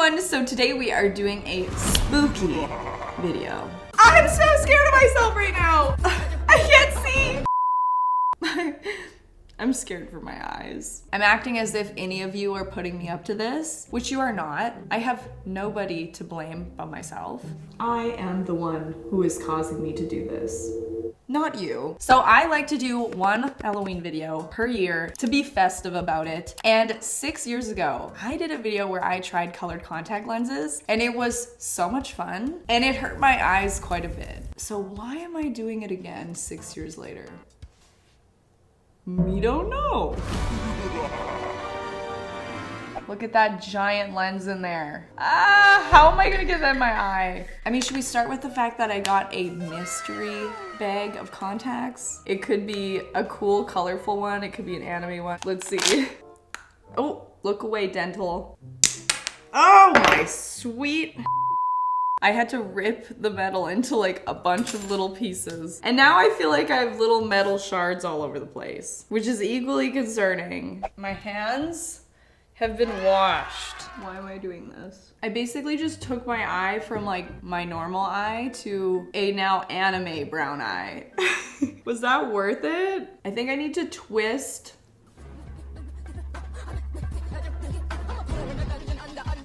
everyone, so today we are doing a spooky video. I'm so scared of myself right now. I can't see. I'm scared for my eyes. I'm acting as if any of you are putting me up to this, which you are not. I have nobody to blame but myself. I am the one who is causing me to do this. Not you. So I like to do one Halloween video per year to be festive about it. And 6 years ago, I did a video where I tried colored contact lenses and it was so much fun and it hurt my eyes quite a bit. So why am I doing it again 6 years later? We don't know. Look at that giant lens in there. How am I gonna get that in my eye? I mean, should we start with the fact that I got a mystery bag of contacts? It could be a cool, colorful one. It could be an anime one. Let's see. Oh, look away, dental. Oh my sweet. I had to rip the metal into like a bunch of little pieces. And now I feel like I have little metal shards all over the place, which is equally concerning. My hands have been washed. Why am I doing this? I basically just took my eye from like my normal eye to a now anime brown eye. Was that worth it? I think I need to twist.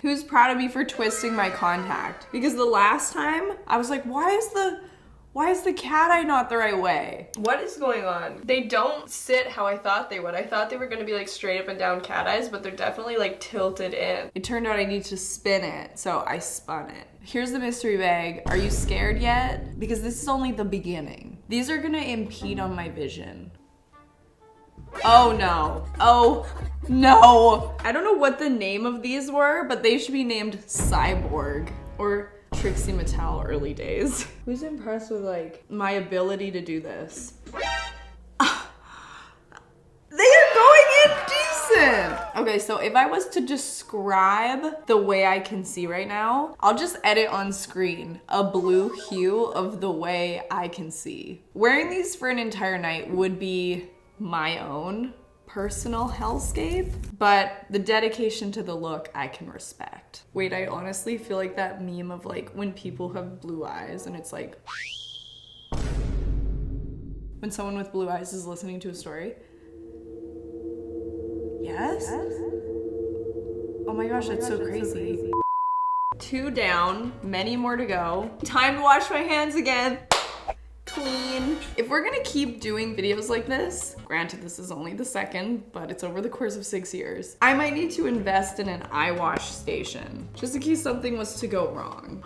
Who's proud of me for twisting my contact? Because the last time I was like, why is the cat eye not the right way? What is going on? They don't sit how I thought they would. I thought they were gonna be like straight up and down cat eyes, but they're definitely like tilted in. It turned out I need to spin it, so I spun it. Here's the mystery bag. Are you scared yet? Because this is only the beginning. These are gonna impede on my vision. Oh no. Oh no. I don't know what the name of these were, but they should be named Cyborg or Trixie Mattel early days. Who's impressed with like my ability to do this? They are going in decent. Okay, so if I was to describe the way I can see right now, I'll just edit on screen a blue hue of the way I can see. Wearing these for an entire night would be my own personal hellscape, but the dedication to the look I can respect. Wait, I honestly feel like that meme of like when people have blue eyes and it's like when someone with blue eyes is listening to a story. Yes? Oh my gosh, that's so crazy. 2 down, many more to go. Time to wash my hands again. Clean. If we're gonna keep doing videos like this, granted this is only the second, but it's over the course of 6 years, I might need to invest in an eye wash station, just in case something was to go wrong.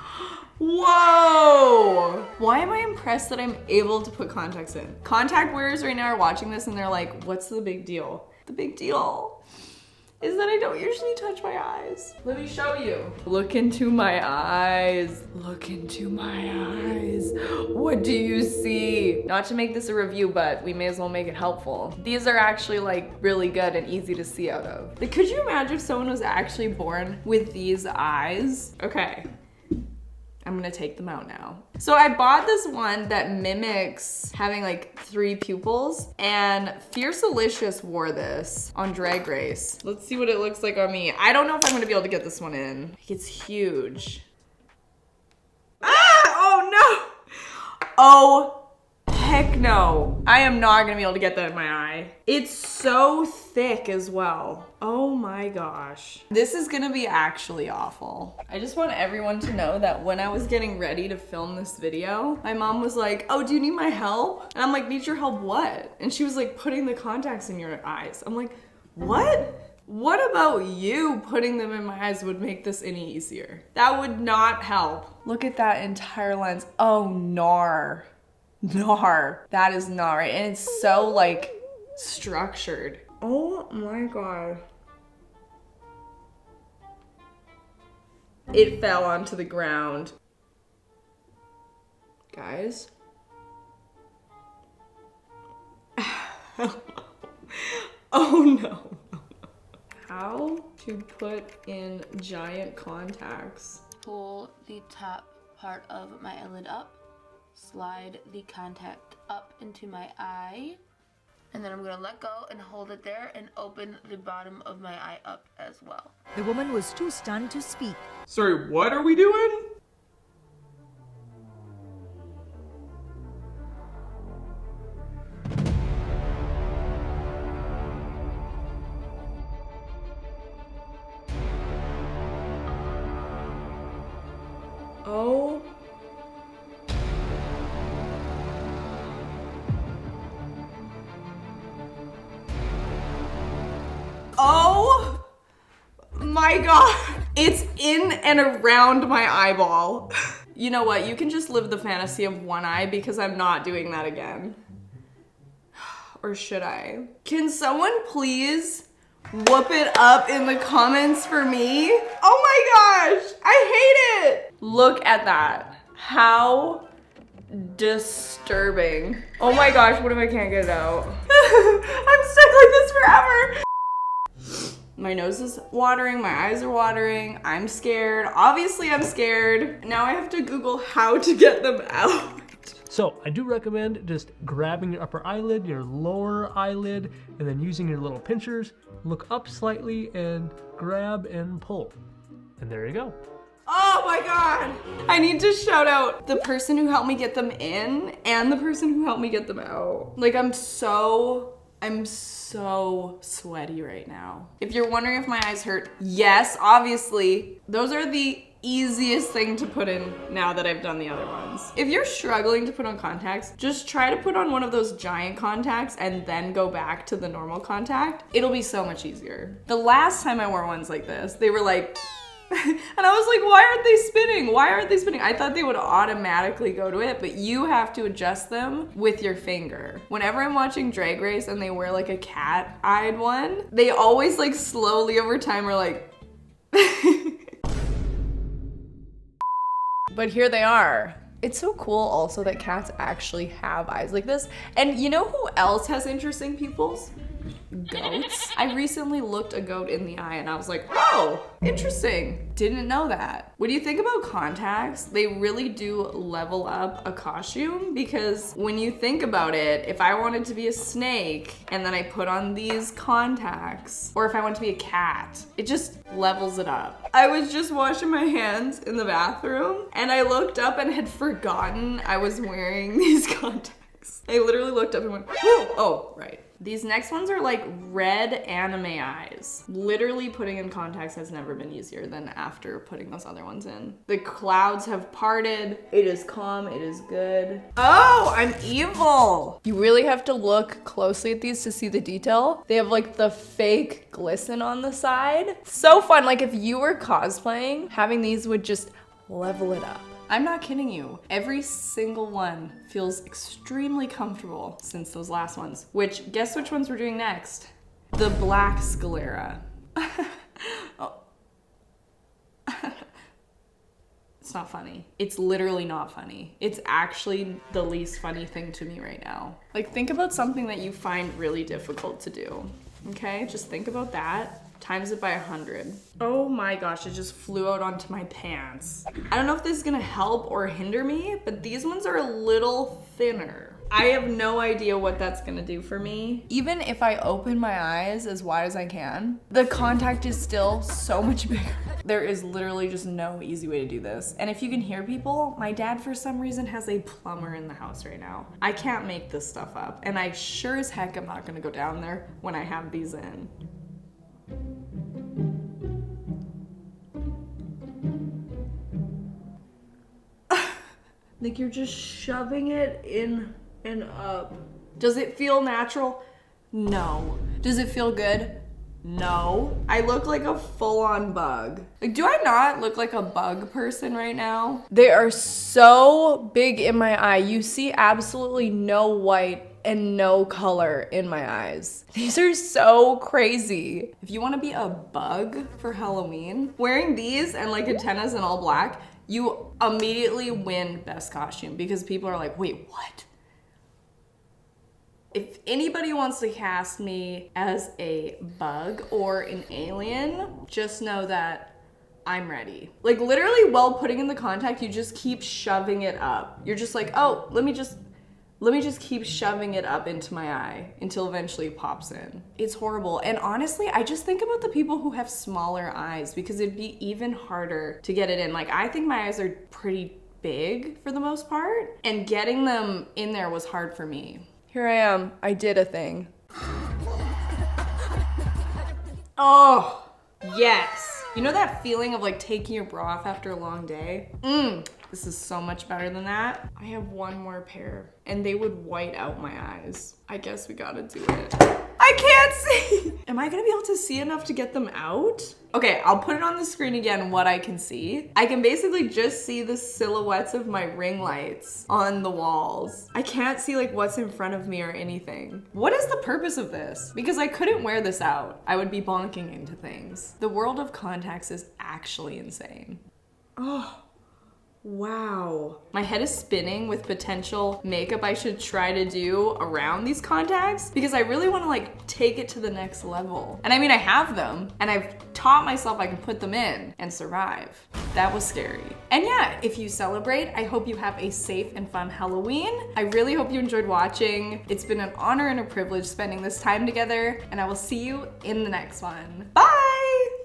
Whoa! Why am I impressed that I'm able to put contacts in? Contact wearers right now are watching this and they're like, what's the big deal? The big deal is that I don't usually touch my eyes. Let me show you. Look into my eyes. Look into my eyes. What do you see? Not to make this a review, but we may as well make it helpful. These are actually like really good and easy to see out of. Like, could you imagine if someone was actually born with these eyes? Okay. I'm gonna take them out now. So I bought this one that mimics having like 3 pupils, and Fiercelicious wore this on Drag Race. Let's see what it looks like on me. I don't know if I'm gonna be able to get this one in. It's huge. Oh no! Oh, heck no. I am not gonna be able to get that in my eye. It's so thick as well. Oh my gosh. This is gonna be actually awful. I just want everyone to know that when I was getting ready to film this video, my mom was like, oh, do you need my help? And I'm like, need your help what? And she was like, putting the contacts in your eyes. I'm like, what? What about you putting them in my eyes would make this any easier? That would not help. Look at that entire lens. Oh, nar. Nar. That is not right. And it's so like structured. Oh my god. It fell onto the ground. Guys. Oh no. How to put in giant contacts. Pull the top part of my eyelid up. Slide the contact up into my eye, and then I'm gonna let go and hold it there and open the bottom of my eye up as well. The woman was too stunned to speak Sorry, what are we doing? Oh. Oh my God. It's in and around my eyeball. You know what? You can just live the fantasy of one eye because I'm not doing that again. Or should I? Can someone please whoop it up in the comments for me? Oh my gosh, I hate it. Look at that. How disturbing. Oh my gosh, what if I can't get it out? I'm stuck like this forever. My nose is watering, my eyes are watering, I'm scared. Obviously I'm scared. Now I have to Google how to get them out. So I do recommend just grabbing your upper eyelid, your lower eyelid, and then using your little pinchers, look up slightly and grab and pull. And there you go. Oh my God. I need to shout out the person who helped me get them in and the person who helped me get them out. Like I'm so sweaty right now. If you're wondering if my eyes hurt, yes, obviously. Those are the easiest thing to put in now that I've done the other ones. If you're struggling to put on contacts, just try to put on one of those giant contacts and then go back to the normal contact. It'll be so much easier. The last time I wore ones like this, they were like, and I was like, why aren't they spinning? Why aren't they spinning? I thought they would automatically go to it, but you have to adjust them with your finger. Whenever I'm watching Drag Race and they wear like a cat-eyed one, they always like slowly over time are like, but here they are. It's so cool also that cats actually have eyes like this. And you know who else has interesting pupils? Goats. I recently looked a goat in the eye and I was like, oh, interesting. Didn't know that. What do you think about contacts? They really do level up a costume because when you think about it, if I wanted to be a snake and then I put on these contacts, or if I want to be a cat, it just levels it up. I was just washing my hands in the bathroom and I looked up and had forgotten I was wearing these contacts. I literally looked up and went, whoa, oh, right. These next ones are like red anime eyes. Literally putting in contacts has never been easier than after putting those other ones in. The clouds have parted. It is calm, it is good. Oh, I'm evil. You really have to look closely at these to see the detail. They have like the fake glisten on the side. So fun, like if you were cosplaying, having these would just level it up. I'm not kidding you. Every single one feels extremely comfortable since those last ones. Which, guess which ones we're doing next? The black Sclera. Oh. It's not funny. It's literally not funny. It's actually the least funny thing to me right now. Like, think about something that you find really difficult to do. Okay, just think about that. Times it by 100. Oh my gosh, it just flew out onto my pants. I don't know if this is gonna help or hinder me, but these ones are a little thinner. I have no idea what that's gonna do for me. Even if I open my eyes as wide as I can, the contact is still so much bigger. There is literally just no easy way to do this. And if you can hear people, my dad for some reason has a plumber in the house right now. I can't make this stuff up. And I sure as heck am not gonna go down there when I have these in. Like you're just shoving it in and up. Does it feel natural? No. Does it feel good? No. I look like a full-on bug. Like, do I not look like a bug person right now? They are so big in my eye. You see absolutely no white and no color in my eyes. These are so crazy. If you want to be a bug for Halloween, wearing these and like antennas and all black, you immediately win best costume because people are like, wait, what? If anybody wants to cast me as a bug or an alien, just know that I'm ready. Like literally while putting in the contact, you just keep shoving it up. You're just like, oh, let me just Let me just keep shoving it up into my eye until eventually it pops in. It's horrible. And honestly, I just think about the people who have smaller eyes because it'd be even harder to get it in. Like, I think my eyes are pretty big for the most part, and getting them in there was hard for me. Here I am. I did a thing. Oh, yes. You know that feeling of like taking your bra off after a long day? This is so much better than that. I have one more pair and they would white out my eyes. I guess we gotta do it. I can't see. Am I gonna be able to see enough to get them out? Okay, I'll put it on the screen again what I can see. I can basically just see the silhouettes of my ring lights on the walls. I can't see like what's in front of me or anything. What is the purpose of this? Because I couldn't wear this out. I would be bonking into things. The world of contacts is actually insane. Oh. Wow. My head is spinning with potential makeup I should try to do around these contacts because I really want to like take it to the next level. And I mean, I have them and I've taught myself I can put them in and survive. That was scary. And yeah, if you celebrate, I hope you have a safe and fun Halloween. I really hope you enjoyed watching. It's been an honor and a privilege spending this time together, and I will see you in the next one. Bye!